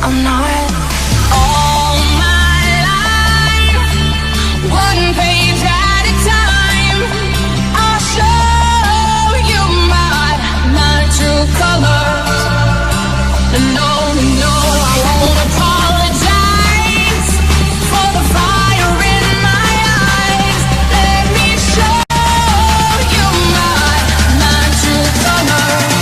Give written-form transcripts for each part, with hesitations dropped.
I'm not. All my life, one page at a time, I'll show you my true colors. No, no, I won't apologize for the fire in my eyes. Let me show you my true colors.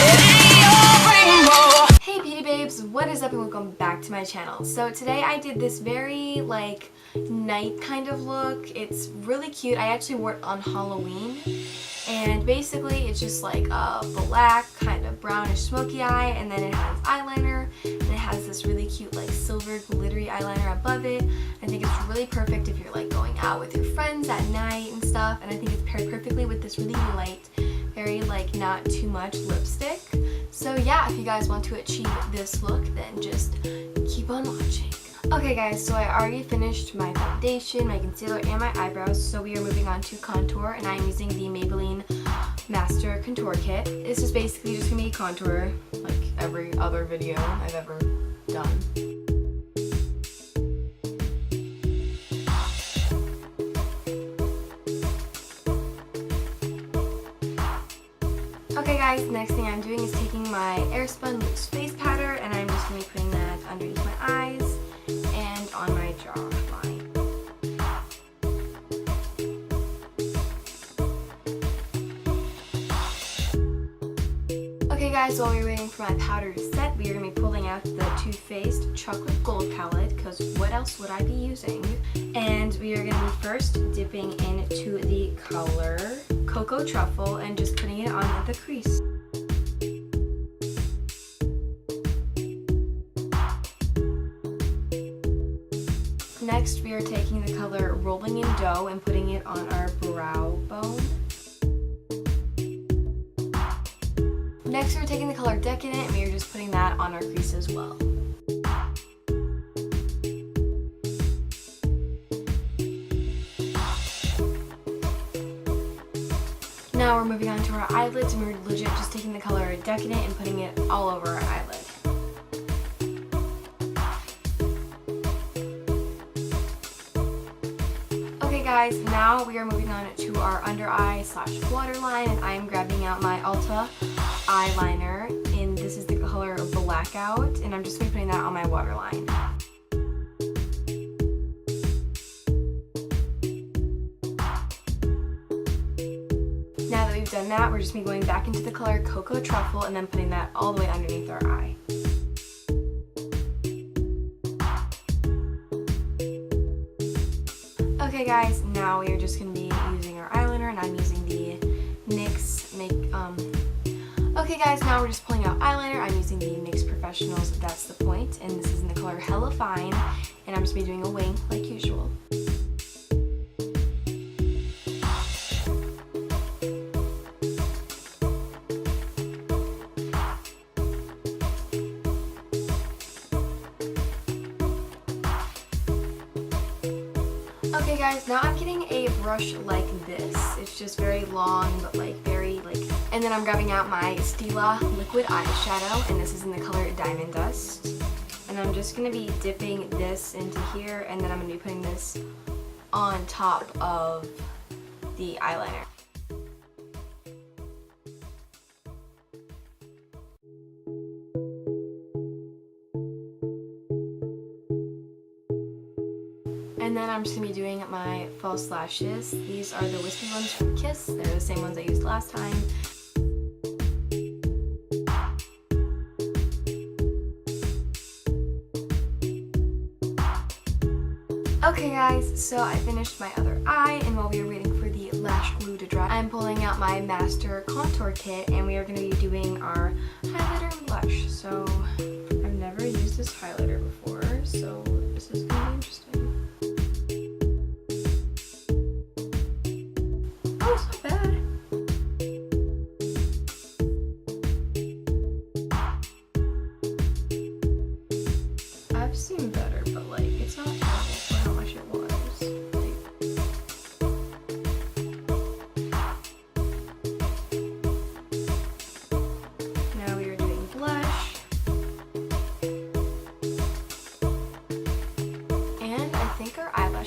It ain't your rainbow. Hey beauty babes, what is up and welcome back to my channel. So today I did this very like night kind of look. It's really cute. I actually wore it on Halloween. And basically it's just like a black kind of brownish smoky eye, and then it has eyeliner, and it has this really cute like silver glittery eyeliner above it. I think it's really perfect if you're like going out with your friends at night and stuff, and I think it's paired perfectly with this really light, very like not too much lipstick. So yeah, if you guys want to achieve this look, then just keep on watching. Okay guys, so I already finished my foundation, my concealer, and my eyebrows, so we are moving on to contour, and I'm using the Maybelline Master Contour Kit. This is basically just gonna be contour, like every other video I've ever done. Okay guys, next thing I'm doing is taking my Airspun Loose Face Powder, and I'm just gonna be putting that underneath my eyes and on my jawline. Okay guys, while we're waiting for my powder to set, we are going to be pulling out the Too Faced Chocolate Gold Palette, because what else would I be using? And we are going to be first dipping into the color Cocoa Truffle and just putting it on the crease. Next, we are taking the color Rolling in Dough and putting it on our brow bone. Next, we're taking the color Decadent, and we are just putting that on our crease as well. Now we're moving on to our eyelids, and we're legit just taking the color Decadent and putting it all over our eyelid. Okay guys, now we are moving on to our under eye / waterline, and I am grabbing out my Ulta eyeliner, and this is the color Blackout, and I'm just going to be putting that on my waterline. Now that we've done that, we're just going to be going back into the color Cocoa Truffle and then putting that all the way underneath our eye. Okay guys, now we are just going to be using our eyeliner, and I'm using the NYX Okay guys, now we're just pulling out eyeliner. I'm using the NYX Professionals That's the Point, and this is in the color Hella Fine, and I'm just going to be doing a wing like usual. Okay guys, now I'm getting a brush like this. It's just very long, but like very like, and then I'm grabbing out my Stila liquid eyeshadow, and this is in the color Diamond Dust. And I'm just going to be dipping this into here, and then I'm going to be putting this on top of the eyeliner. And then I'm just going to be doing my false lashes. These are the wispy ones from Kiss. They're the same ones I used last time. Okay guys, so I finished my other eye, and while we are waiting for the lash glue to dry, I'm pulling out my Master Contour Kit, and we are going to be doing our highlighter and blush. So I've never used this highlighter before, so this is going to be interesting. Oh, it's not bad. I've seen better, but like, it's not terrible for how much it was. Now we are doing blush.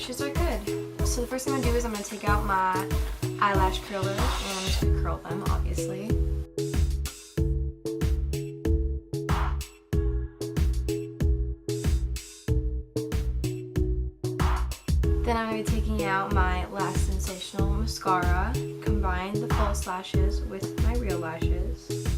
lashes are good. So the first thing I'm going to do is I'm going to take out my eyelash curler and I'm just going to curl them, obviously. Then I'm going to be taking out my Last Sensational mascara, combine the false lashes with my real lashes.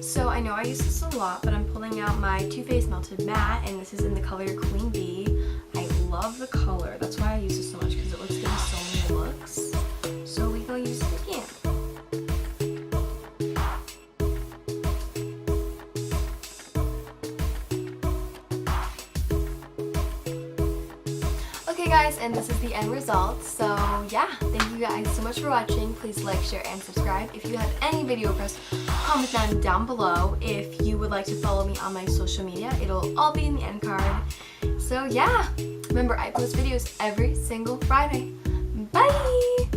So I know I use this a lot, but I'm pulling out my Too Faced Melted Matte, and this is in the color Queen Bee. I love the color. That's why I use this so much, because it looks good in so many looks. So we gonna use it again. Okay guys, and this is the end result. So yeah, thank you guys so much for watching. Please like, share, and subscribe. If you have any video requests, comment them down below. If you would like to follow me on my social media, it'll all be in the end card. So yeah, remember I post videos every single Friday. Bye!